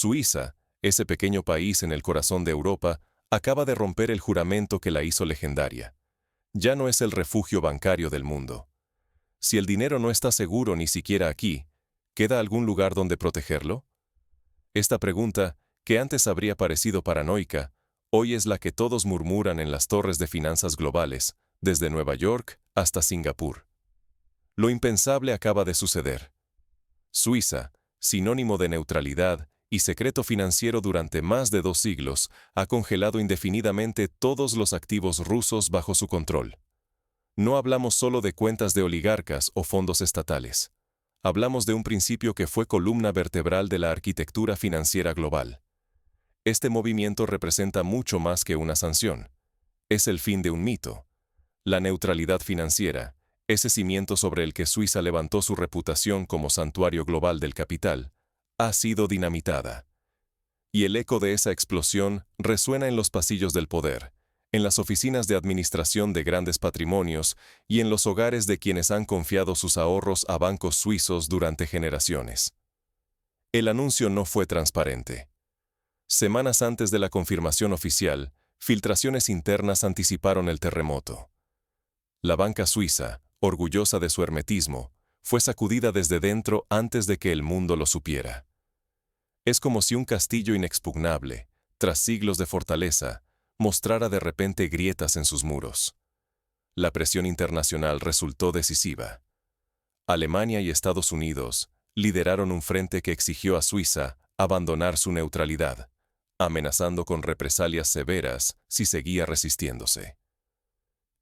Suiza, ese pequeño país en el corazón de Europa, acaba de romper el juramento que la hizo legendaria. Ya no es el refugio bancario del mundo. Si el dinero no está seguro ni siquiera aquí, ¿queda algún lugar donde protegerlo? Esta pregunta, que antes habría parecido paranoica, hoy es la que todos murmuran en las torres de finanzas globales, desde Nueva York hasta Singapur. Lo impensable acaba de suceder. Suiza, sinónimo de neutralidad y secreto financiero durante más de 2 siglos, ha congelado indefinidamente todos los activos rusos bajo su control. No hablamos solo de cuentas de oligarcas o fondos estatales. Hablamos de un principio que fue columna vertebral de la arquitectura financiera global. Este movimiento representa mucho más que una sanción. Es el fin de un mito. La neutralidad financiera, ese cimiento sobre el que Suiza levantó su reputación como santuario global del capital, ha sido dinamitada. Y el eco de esa explosión resuena en los pasillos del poder, en las oficinas de administración de grandes patrimonios y en los hogares de quienes han confiado sus ahorros a bancos suizos durante generaciones. El anuncio no fue transparente. Semanas antes de la confirmación oficial, filtraciones internas anticiparon el terremoto. La banca suiza, orgullosa de su hermetismo, fue sacudida desde dentro antes de que el mundo lo supiera. Es como si un castillo inexpugnable, tras siglos de fortaleza, mostrara de repente grietas en sus muros. La presión internacional resultó decisiva. Alemania y Estados Unidos lideraron un frente que exigió a Suiza abandonar su neutralidad, amenazando con represalias severas si seguía resistiéndose.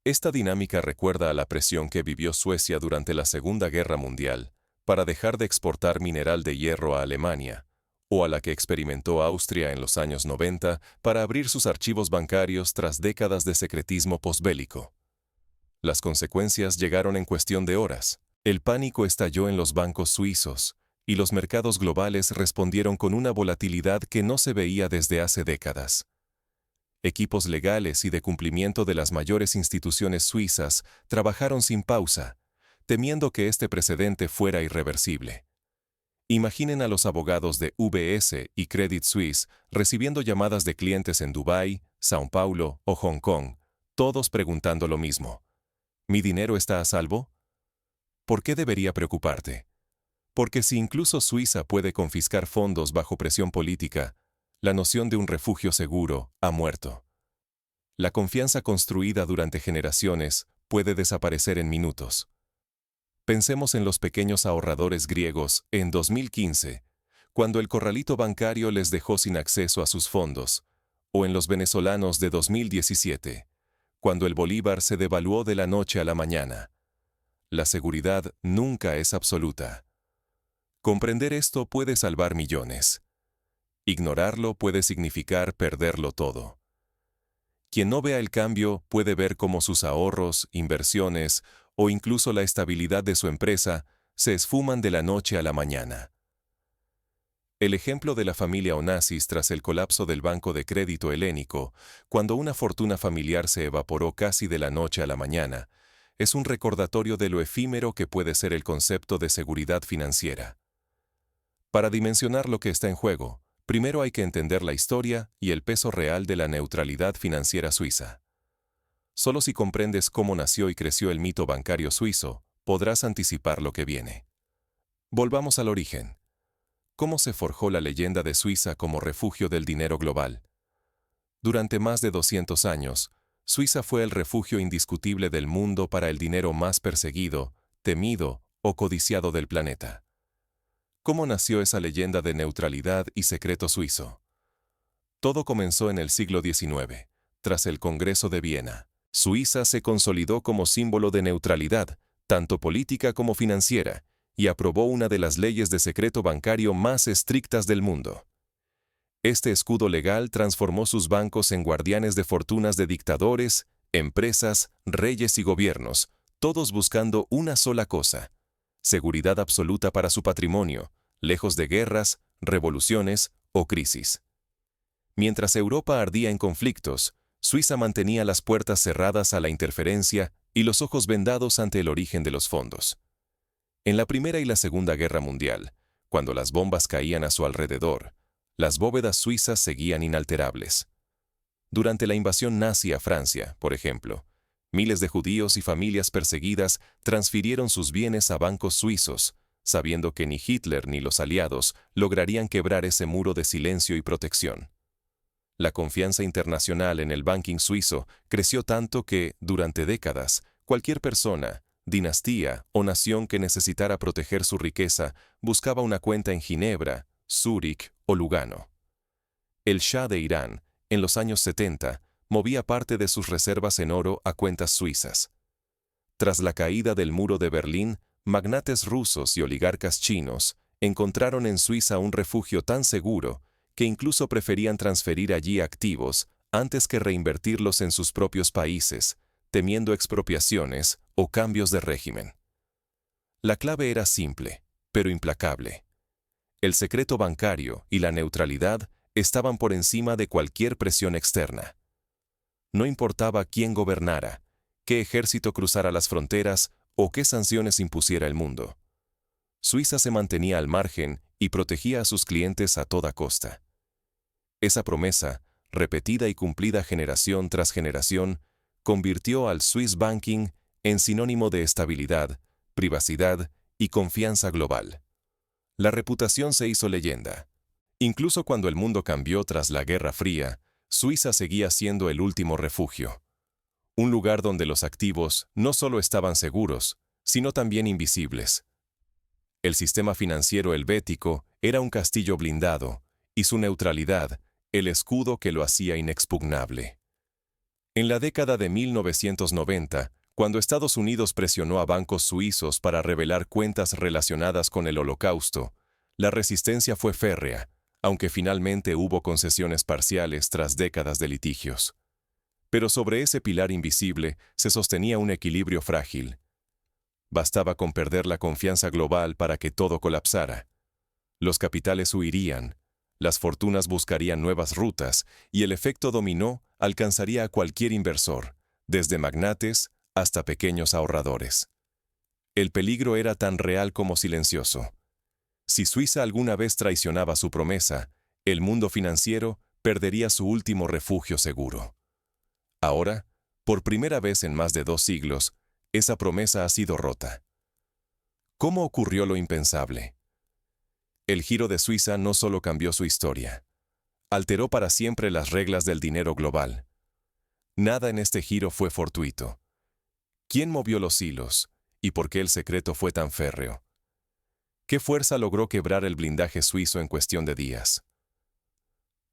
Esta dinámica recuerda a la presión que vivió Suecia durante la Segunda Guerra Mundial para dejar de exportar mineral de hierro a Alemania, o a la que experimentó Austria en los años 90 para abrir sus archivos bancarios tras décadas de secretismo posbélico. Las consecuencias llegaron en cuestión de horas. El pánico estalló en los bancos suizos, y los mercados globales respondieron con una volatilidad que no se veía desde hace décadas. Equipos legales y de cumplimiento de las mayores instituciones suizas trabajaron sin pausa, temiendo que este precedente fuera irreversible. Imaginen a los abogados de UBS y Credit Suisse recibiendo llamadas de clientes en Dubái, São Paulo o Hong Kong, todos preguntando lo mismo. ¿Mi dinero está a salvo? ¿Por qué debería preocuparte? Porque si incluso Suiza puede confiscar fondos bajo presión política, la noción de un refugio seguro ha muerto. La confianza construida durante generaciones puede desaparecer en minutos. Pensemos en los pequeños ahorradores griegos en 2015, cuando el corralito bancario les dejó sin acceso a sus fondos, o en los venezolanos de 2017, cuando el bolívar se devaluó de la noche a la mañana. La seguridad nunca es absoluta. Comprender esto puede salvar millones. Ignorarlo puede significar perderlo todo. Quien no vea el cambio puede ver cómo sus ahorros, inversiones o incluso la estabilidad de su empresa se esfuman de la noche a la mañana. El ejemplo de la familia Onassis tras el colapso del Banco de Crédito Helénico, cuando una fortuna familiar se evaporó casi de la noche a la mañana, es un recordatorio de lo efímero que puede ser el concepto de seguridad financiera. Para dimensionar lo que está en juego, primero hay que entender la historia y el peso real de la neutralidad financiera suiza. Solo si comprendes cómo nació y creció el mito bancario suizo, podrás anticipar lo que viene. Volvamos al origen. ¿Cómo se forjó la leyenda de Suiza como refugio del dinero global? Durante más de 200 años, Suiza fue el refugio indiscutible del mundo para el dinero más perseguido, temido o codiciado del planeta. ¿Cómo nació esa leyenda de neutralidad y secreto suizo? Todo comenzó en el siglo XIX, tras el Congreso de Viena. Suiza se consolidó como símbolo de neutralidad, tanto política como financiera, y aprobó una de las leyes de secreto bancario más estrictas del mundo. Este escudo legal transformó sus bancos en guardianes de fortunas de dictadores, empresas, reyes y gobiernos, todos buscando una sola cosa: seguridad absoluta para su patrimonio, lejos de guerras, revoluciones o crisis. Mientras Europa ardía en conflictos, Suiza mantenía las puertas cerradas a la interferencia y los ojos vendados ante el origen de los fondos. En la Primera y la Segunda Guerra Mundial, cuando las bombas caían a su alrededor, Las bóvedas suizas seguían inalterables. Durante la invasión nazi a Francia, por ejemplo, miles de judíos y familias perseguidas transfirieron sus bienes a bancos suizos, sabiendo que ni Hitler ni los aliados lograrían quebrar ese muro de silencio y protección. La confianza internacional en el banking suizo creció tanto que, durante décadas, cualquier persona, dinastía o nación que necesitara proteger su riqueza buscaba una cuenta en Ginebra, Zúrich o Lugano. El Shah de Irán, en los años 70, movía parte de sus reservas en oro a cuentas suizas. Tras la caída del muro de Berlín, magnates rusos y oligarcas chinos encontraron en Suiza un refugio tan seguro que incluso preferían transferir allí activos antes que reinvertirlos en sus propios países, temiendo expropiaciones o cambios de régimen. La clave era simple, pero implacable. El secreto bancario y la neutralidad estaban por encima de cualquier presión externa. No importaba quién gobernara, qué ejército cruzara las fronteras o qué sanciones impusiera el mundo. Suiza se mantenía al margen y protegía a sus clientes a toda costa. Esa promesa, repetida y cumplida generación tras generación, convirtió al Swiss Banking en sinónimo de estabilidad, privacidad y confianza global. La reputación se hizo leyenda. Incluso cuando el mundo cambió tras la Guerra Fría, Suiza seguía siendo el último refugio. Un lugar donde los activos no solo estaban seguros, sino también invisibles. El sistema financiero helvético era un castillo blindado, y su neutralidad, el escudo que lo hacía inexpugnable. En la década de 1990, cuando Estados Unidos presionó a bancos suizos para revelar cuentas relacionadas con el Holocausto, la resistencia fue férrea, aunque finalmente hubo concesiones parciales tras décadas de litigios. Pero sobre ese pilar invisible se sostenía un equilibrio frágil. Bastaba con perder la confianza global para que todo colapsara. Los capitales huirían, las fortunas buscarían nuevas rutas y el efecto dominó alcanzaría a cualquier inversor, desde magnates hasta pequeños ahorradores. El peligro era tan real como silencioso. Si Suiza alguna vez traicionaba su promesa, el mundo financiero perdería su último refugio seguro. Ahora, por primera vez en más de 2 siglos, esa promesa ha sido rota. ¿Cómo ocurrió lo impensable? El giro de Suiza no solo cambió su historia, alteró para siempre las reglas del dinero global. Nada en este giro fue fortuito. ¿Quién movió los hilos y por qué el secreto fue tan férreo? ¿Qué fuerza logró quebrar el blindaje suizo en cuestión de días?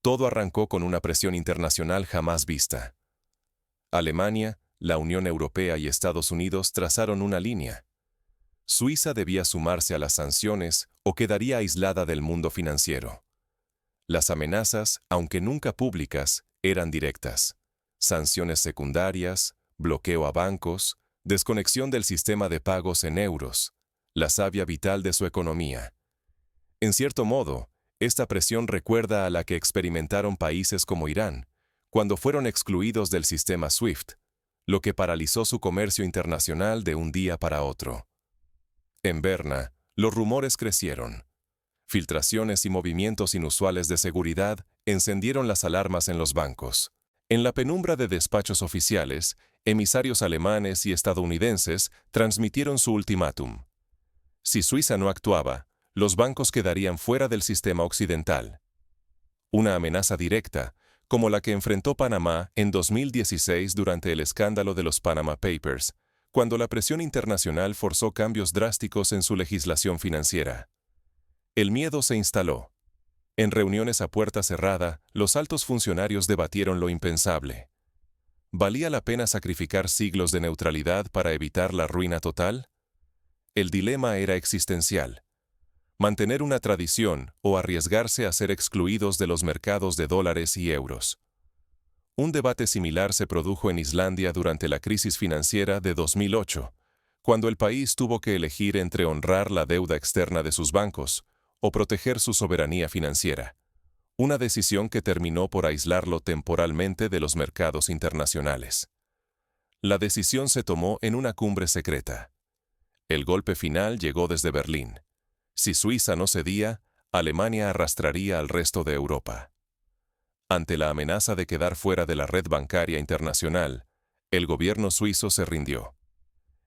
Todo arrancó con una presión internacional jamás vista. Alemania, la Unión Europea y Estados Unidos trazaron una línea. Suiza debía sumarse a las sanciones o quedaría aislada del mundo financiero. Las amenazas, aunque nunca públicas, eran directas. Sanciones secundarias, bloqueo a bancos, desconexión del sistema de pagos en euros, la savia vital de su economía. En cierto modo, esta presión recuerda a la que experimentaron países como Irán, cuando fueron excluidos del sistema SWIFT, lo que paralizó su comercio internacional de un día para otro. En Berna, los rumores crecieron. Filtraciones y movimientos inusuales de seguridad encendieron las alarmas en los bancos. En la penumbra de despachos oficiales, emisarios alemanes y estadounidenses transmitieron su ultimátum. Si Suiza no actuaba, los bancos quedarían fuera del sistema occidental. Una amenaza directa, como la que enfrentó Panamá en 2016 durante el escándalo de los Panama Papers, cuando la presión internacional forzó cambios drásticos en su legislación financiera. El miedo se instaló. En reuniones a puerta cerrada, los altos funcionarios debatieron lo impensable. ¿Valía la pena sacrificar siglos de neutralidad para evitar la ruina total? El dilema era existencial. Mantener una tradición o arriesgarse a ser excluidos de los mercados de dólares y euros. Un debate similar se produjo en Islandia durante la crisis financiera de 2008, cuando el país tuvo que elegir entre honrar la deuda externa de sus bancos o proteger su soberanía financiera, una decisión que terminó por aislarlo temporalmente de los mercados internacionales. La decisión se tomó en una cumbre secreta. El golpe final llegó desde Berlín. Si Suiza no cedía, Alemania arrastraría al resto de Europa. Ante la amenaza de quedar fuera de la red bancaria internacional, el gobierno suizo se rindió.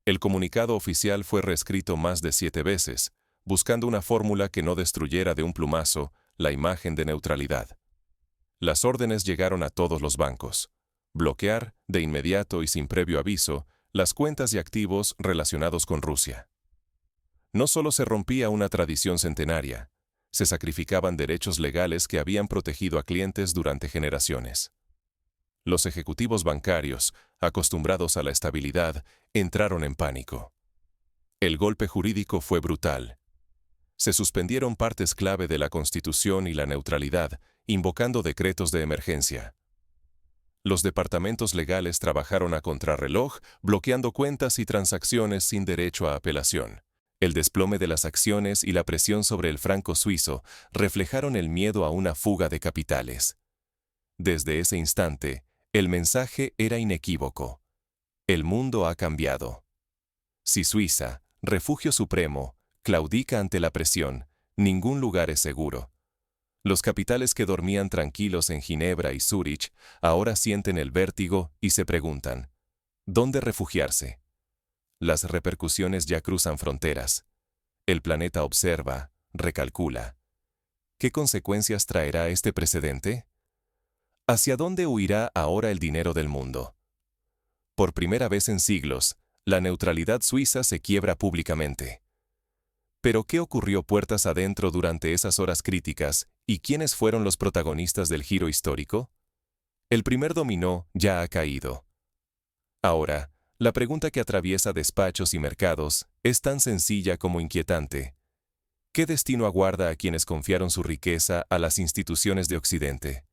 El comunicado oficial fue reescrito más de 7 veces, buscando una fórmula que no destruyera de un plumazo la imagen de neutralidad. Las órdenes llegaron a todos los bancos. Bloquear, de inmediato y sin previo aviso, las cuentas y activos relacionados con Rusia. No solo se rompía una tradición centenaria, se sacrificaban derechos legales que habían protegido a clientes durante generaciones. Los ejecutivos bancarios, acostumbrados a la estabilidad, entraron en pánico. El golpe jurídico fue brutal. Se suspendieron partes clave de la Constitución y la neutralidad, invocando decretos de emergencia. Los departamentos legales trabajaron a contrarreloj, bloqueando cuentas y transacciones sin derecho a apelación. El desplome de las acciones y la presión sobre el franco suizo reflejaron el miedo a una fuga de capitales. Desde ese instante, el mensaje era inequívoco. El mundo ha cambiado. Si Suiza, refugio supremo, claudica ante la presión, ningún lugar es seguro. Los capitales que dormían tranquilos en Ginebra y Zúrich ahora sienten el vértigo y se preguntan, ¿dónde refugiarse? Las repercusiones ya cruzan fronteras. El planeta observa, recalcula. ¿Qué consecuencias traerá este precedente? ¿Hacia dónde huirá ahora el dinero del mundo? Por primera vez en siglos, la neutralidad suiza se quiebra públicamente. ¿Pero qué ocurrió puertas adentro durante esas horas críticas y quiénes fueron los protagonistas del giro histórico? El primer dominó ya ha caído. Ahora, la pregunta que atraviesa despachos y mercados es tan sencilla como inquietante. ¿Qué destino aguarda a quienes confiaron su riqueza a las instituciones de Occidente?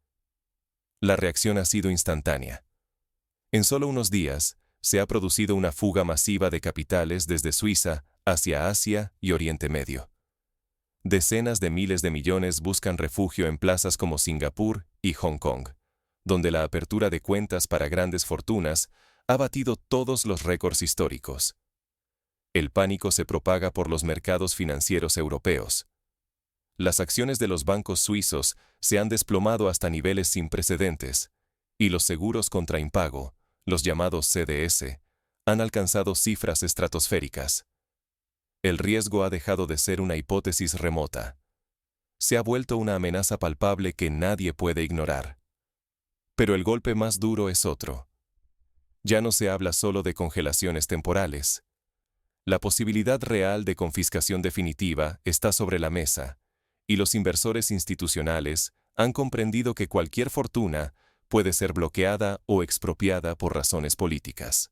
La reacción ha sido instantánea. En solo unos días, se ha producido una fuga masiva de capitales desde Suiza hacia Asia y Oriente Medio. Decenas de miles de millones buscan refugio en plazas como Singapur y Hong Kong, donde la apertura de cuentas para grandes fortunas ha batido todos los récords históricos. El pánico se propaga por los mercados financieros europeos. Las acciones de los bancos suizos se han desplomado hasta niveles sin precedentes, y los seguros contra impago, los llamados CDS, han alcanzado cifras estratosféricas. El riesgo ha dejado de ser una hipótesis remota. Se ha vuelto una amenaza palpable que nadie puede ignorar. Pero el golpe más duro es otro. Ya no se habla solo de congelaciones temporales. La posibilidad real de confiscación definitiva está sobre la mesa, y los inversores institucionales han comprendido que cualquier fortuna puede ser bloqueada o expropiada por razones políticas.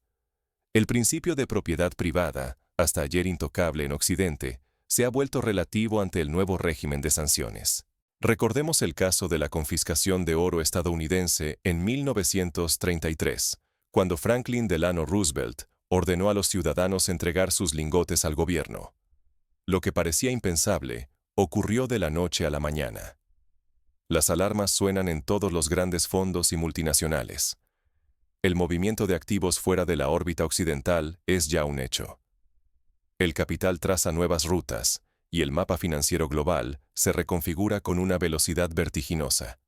El principio de propiedad privada, hasta ayer intocable en Occidente, se ha vuelto relativo ante el nuevo régimen de sanciones. Recordemos el caso de la confiscación de oro estadounidense en 1933, cuando Franklin Delano Roosevelt ordenó a los ciudadanos entregar sus lingotes al gobierno. Lo que parecía impensable ocurrió de la noche a la mañana. Las alarmas suenan en todos los grandes fondos y multinacionales. El movimiento de activos fuera de la órbita occidental es ya un hecho. El capital traza nuevas rutas, y el mapa financiero global se reconfigura con una velocidad vertiginosa.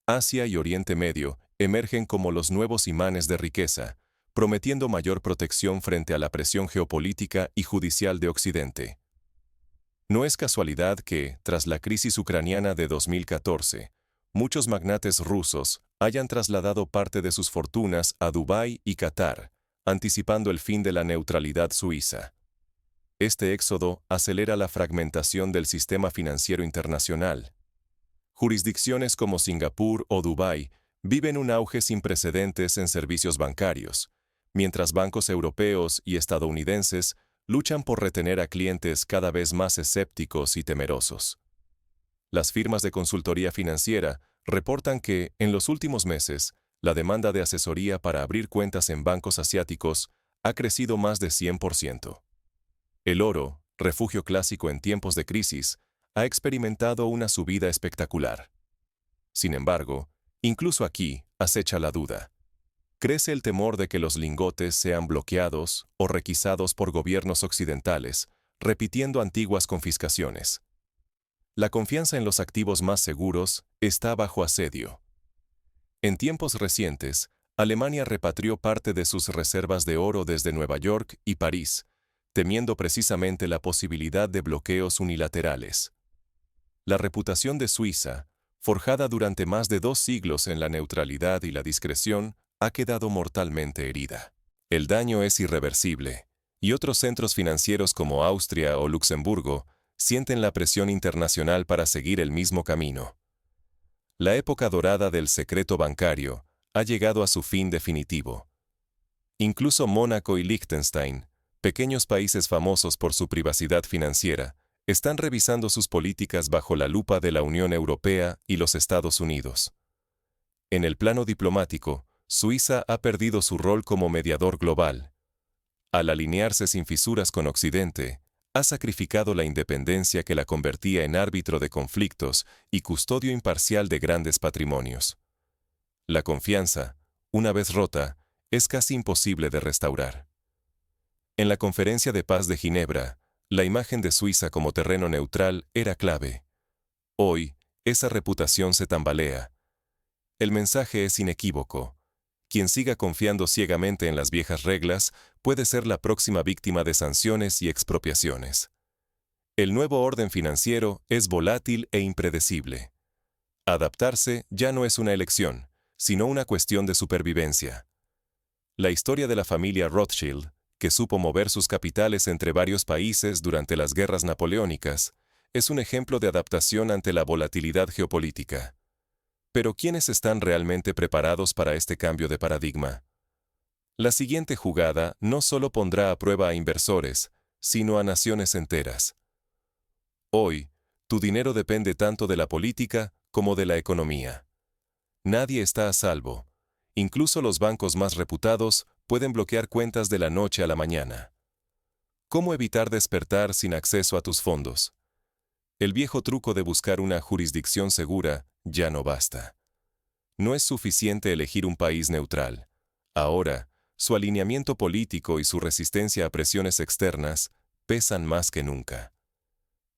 Asia y Oriente Medio emergen como los nuevos imanes de riqueza, prometiendo mayor protección frente a la presión geopolítica y judicial de Occidente. No es casualidad que, tras la crisis ucraniana de 2014, muchos magnates rusos hayan trasladado parte de sus fortunas a Dubái y Qatar, anticipando el fin de la neutralidad suiza. Este éxodo acelera la fragmentación del sistema financiero internacional. Jurisdicciones como Singapur o Dubái viven un auge sin precedentes en servicios bancarios, mientras bancos europeos y estadounidenses luchan por retener a clientes cada vez más escépticos y temerosos. Las firmas de consultoría financiera reportan que, en los últimos meses, la demanda de asesoría para abrir cuentas en bancos asiáticos ha crecido más de 100%. El oro, refugio clásico en tiempos de crisis, ha experimentado una subida espectacular. Sin embargo, incluso aquí acecha la duda. Crece el temor de que los lingotes sean bloqueados o requisados por gobiernos occidentales, repitiendo antiguas confiscaciones. La confianza en los activos más seguros está bajo asedio. En tiempos recientes, Alemania repatrió parte de sus reservas de oro desde Nueva York y París, temiendo precisamente la posibilidad de bloqueos unilaterales. La reputación de Suiza, forjada durante más de 2 siglos en la neutralidad y la discreción, ha quedado mortalmente herida. El daño es irreversible, y otros centros financieros como Austria o Luxemburgo sienten la presión internacional para seguir el mismo camino. La época dorada del secreto bancario ha llegado a su fin definitivo. Incluso Mónaco y Liechtenstein, pequeños países famosos por su privacidad financiera, están revisando sus políticas bajo la lupa de la Unión Europea y los Estados Unidos. En el plano diplomático, Suiza ha perdido su rol como mediador global. Al alinearse sin fisuras con Occidente, ha sacrificado la independencia que la convertía en árbitro de conflictos y custodio imparcial de grandes patrimonios. La confianza, una vez rota, es casi imposible de restaurar. En la Conferencia de Paz de Ginebra, la imagen de Suiza como terreno neutral era clave. Hoy, esa reputación se tambalea. El mensaje es inequívoco. Quien siga confiando ciegamente en las viejas reglas puede ser la próxima víctima de sanciones y expropiaciones. El nuevo orden financiero es volátil e impredecible. Adaptarse ya no es una elección, sino una cuestión de supervivencia. La historia de la familia Rothschild, que supo mover sus capitales entre varios países durante las guerras napoleónicas, es un ejemplo de adaptación ante la volatilidad geopolítica. Pero ¿quiénes están realmente preparados para este cambio de paradigma? La siguiente jugada no solo pondrá a prueba a inversores, sino a naciones enteras. Hoy, tu dinero depende tanto de la política como de la economía. Nadie está a salvo. Incluso los bancos más reputados pueden bloquear cuentas de la noche a la mañana. ¿Cómo evitar despertar sin acceso a tus fondos? El viejo truco de buscar una jurisdicción segura ya no basta. No es suficiente elegir un país neutral. Ahora, su alineamiento político y su resistencia a presiones externas pesan más que nunca.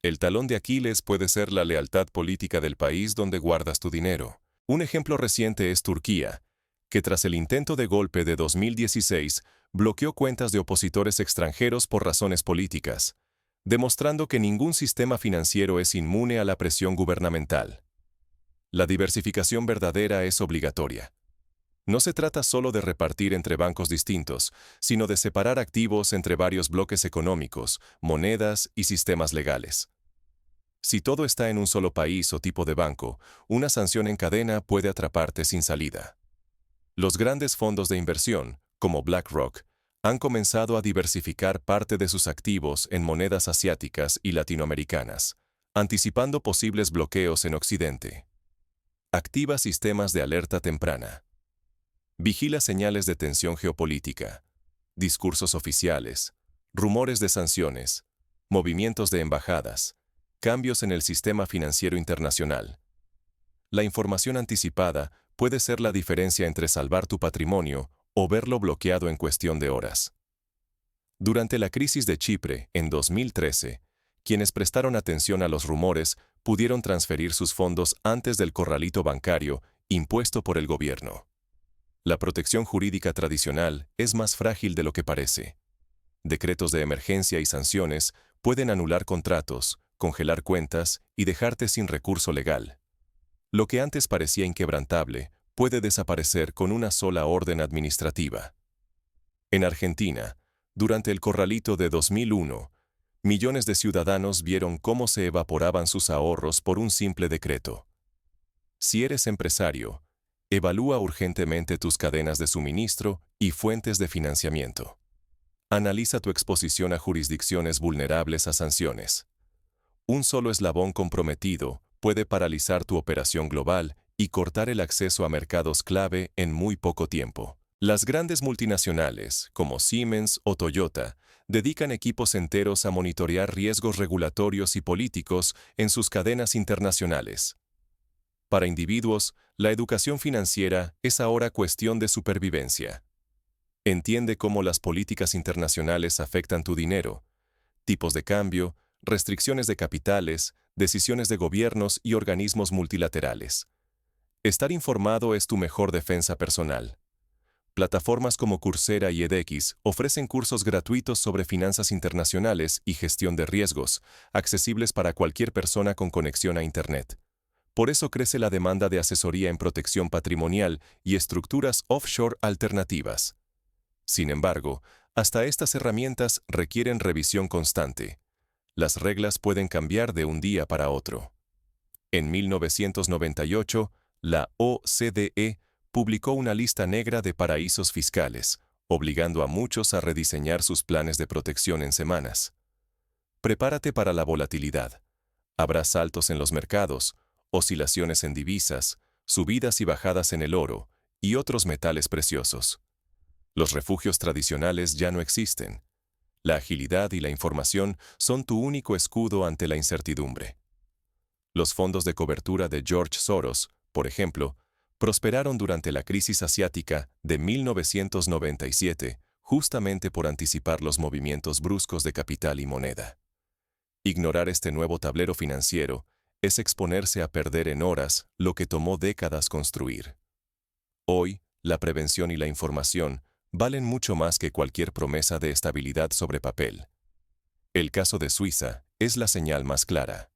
El talón de Aquiles puede ser la lealtad política del país donde guardas tu dinero. Un ejemplo reciente es Turquía, que tras el intento de golpe de 2016 bloqueó cuentas de opositores extranjeros por razones políticas, demostrando que ningún sistema financiero es inmune a la presión gubernamental. La diversificación verdadera es obligatoria. No se trata solo de repartir entre bancos distintos, sino de separar activos entre varios bloques económicos, monedas y sistemas legales. Si todo está en un solo país o tipo de banco, una sanción en cadena puede atraparte sin salida. Los grandes fondos de inversión, como BlackRock, han comenzado a diversificar parte de sus activos en monedas asiáticas y latinoamericanas, anticipando posibles bloqueos en Occidente. Activa sistemas de alerta temprana. Vigila señales de tensión geopolítica, discursos oficiales, rumores de sanciones, movimientos de embajadas, cambios en el sistema financiero internacional. La información anticipada puede ser la diferencia entre salvar tu patrimonio o verlo bloqueado en cuestión de horas. Durante la crisis de Chipre, en 2013, quienes prestaron atención a los rumores pudieron transferir sus fondos antes del corralito bancario impuesto por el gobierno. La protección jurídica tradicional es más frágil de lo que parece. Decretos de emergencia y sanciones pueden anular contratos, congelar cuentas y dejarte sin recurso legal. Lo que antes parecía inquebrantable puede desaparecer con una sola orden administrativa. En Argentina, durante el corralito de 2001, millones de ciudadanos vieron cómo se evaporaban sus ahorros por un simple decreto. Si eres empresario, evalúa urgentemente tus cadenas de suministro y fuentes de financiamiento. Analiza tu exposición a jurisdicciones vulnerables a sanciones. Un solo eslabón comprometido puede paralizar tu operación global y cortar el acceso a mercados clave en muy poco tiempo. Las grandes multinacionales, como Siemens o Toyota, dedican equipos enteros a monitorear riesgos regulatorios y políticos en sus cadenas internacionales. Para individuos, la educación financiera es ahora cuestión de supervivencia. Entiende cómo las políticas internacionales afectan tu dinero, tipos de cambio, restricciones de capitales, decisiones de gobiernos y organismos multilaterales. Estar informado es tu mejor defensa personal. Plataformas como Coursera y edX ofrecen cursos gratuitos sobre finanzas internacionales y gestión de riesgos, accesibles para cualquier persona con conexión a Internet. Por eso crece la demanda de asesoría en protección patrimonial y estructuras offshore alternativas. Sin embargo, hasta estas herramientas requieren revisión constante. Las reglas pueden cambiar de un día para otro. En 1998, la OCDE publicó una lista negra de paraísos fiscales, obligando a muchos a rediseñar sus planes de protección en semanas. Prepárate para la volatilidad. Habrá saltos en los mercados, oscilaciones en divisas, subidas y bajadas en el oro y otros metales preciosos. Los refugios tradicionales ya no existen. La agilidad y la información son tu único escudo ante la incertidumbre. Los fondos de cobertura de George Soros, por ejemplo, prosperaron durante la crisis asiática de 1997, justamente por anticipar los movimientos bruscos de capital y moneda. Ignorar este nuevo tablero financiero es exponerse a perder en horas lo que tomó décadas construir. Hoy, la prevención y la información valen mucho más que cualquier promesa de estabilidad sobre papel. El caso de Suiza es la señal más clara.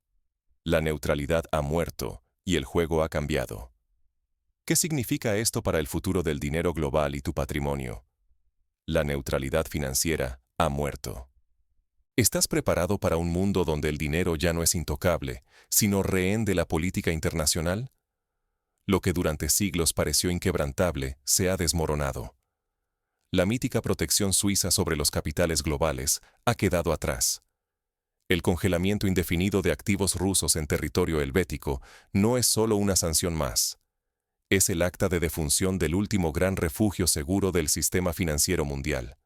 La neutralidad ha muerto y el juego ha cambiado. ¿Qué significa esto para el futuro del dinero global y tu patrimonio? La neutralidad financiera ha muerto. ¿Estás preparado para un mundo donde el dinero ya no es intocable, sino rehén de la política internacional? Lo que durante siglos pareció inquebrantable se ha desmoronado. La mítica protección suiza sobre los capitales globales ha quedado atrás. El congelamiento indefinido de activos rusos en territorio helvético no es solo una sanción más. Es el acta de defunción del último gran refugio seguro del sistema financiero mundial.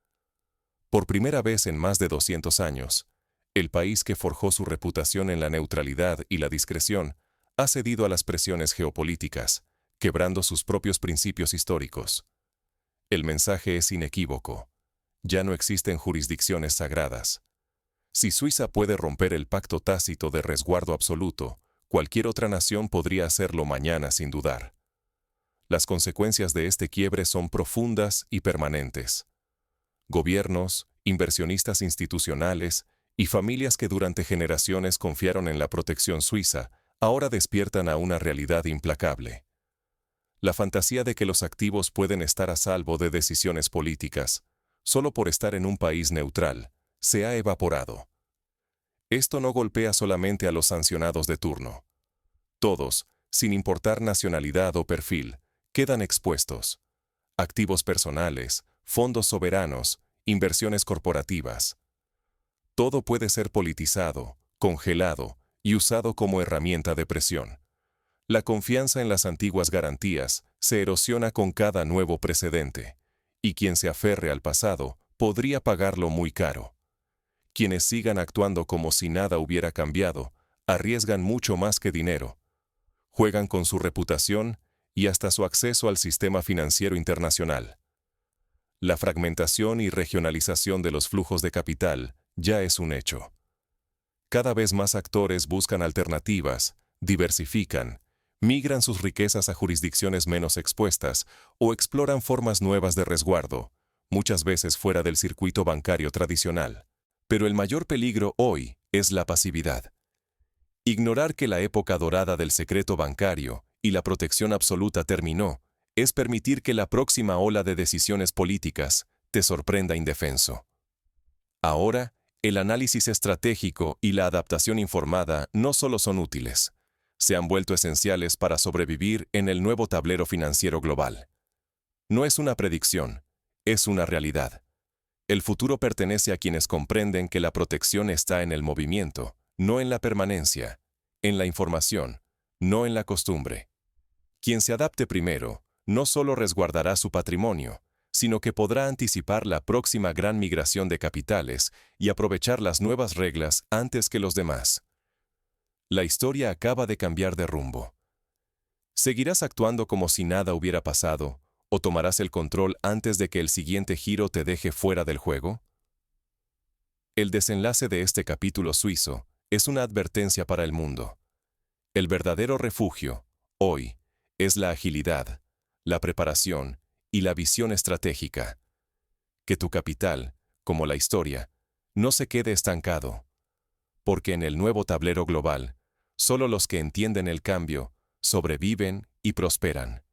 Por primera vez en más de 200 años, el país que forjó su reputación en la neutralidad y la discreción ha cedido a las presiones geopolíticas, quebrando sus propios principios históricos. El mensaje es inequívoco. Ya no existen jurisdicciones sagradas. Si Suiza puede romper el pacto tácito de resguardo absoluto, cualquier otra nación podría hacerlo mañana sin dudar. Las consecuencias de este quiebre son profundas y permanentes. Gobiernos, inversionistas institucionales y familias que durante generaciones confiaron en la protección suiza, ahora despiertan a una realidad implacable. La fantasía de que los activos pueden estar a salvo de decisiones políticas, solo por estar en un país neutral, se ha evaporado. Esto no golpea solamente a los sancionados de turno. Todos, sin importar nacionalidad o perfil, quedan expuestos. Activos personales, fondos soberanos, inversiones corporativas. Todo puede ser politizado, congelado y usado como herramienta de presión. La confianza en las antiguas garantías se erosiona con cada nuevo precedente, y quien se aferre al pasado podría pagarlo muy caro. Quienes sigan actuando como si nada hubiera cambiado, arriesgan mucho más que dinero. Juegan con su reputación y hasta su acceso al sistema financiero internacional. La fragmentación y regionalización de los flujos de capital ya es un hecho. Cada vez más actores buscan alternativas, diversifican, migran sus riquezas a jurisdicciones menos expuestas o exploran formas nuevas de resguardo, muchas veces fuera del circuito bancario tradicional. Pero el mayor peligro hoy es la pasividad. Ignorar que la época dorada del secreto bancario y la protección absoluta terminó es permitir que la próxima ola de decisiones políticas te sorprenda indefenso. Ahora, el análisis estratégico y la adaptación informada no solo son útiles, se han vuelto esenciales para sobrevivir en el nuevo tablero financiero global. No es una predicción, es una realidad. El futuro pertenece a quienes comprenden que la protección está en el movimiento, no en la permanencia, en la información, no en la costumbre. Quien se adapte primero, no solo resguardará su patrimonio, sino que podrá anticipar la próxima gran migración de capitales y aprovechar las nuevas reglas antes que los demás. La historia acaba de cambiar de rumbo. ¿Seguirás actuando como si nada hubiera pasado, o tomarás el control antes de que el siguiente giro te deje fuera del juego? El desenlace de este capítulo suizo es una advertencia para el mundo. El verdadero refugio, hoy, es la agilidad, la preparación y la visión estratégica. Que tu capital, como la historia, no se quede estancado. Porque en el nuevo tablero global, solo los que entienden el cambio sobreviven y prosperan.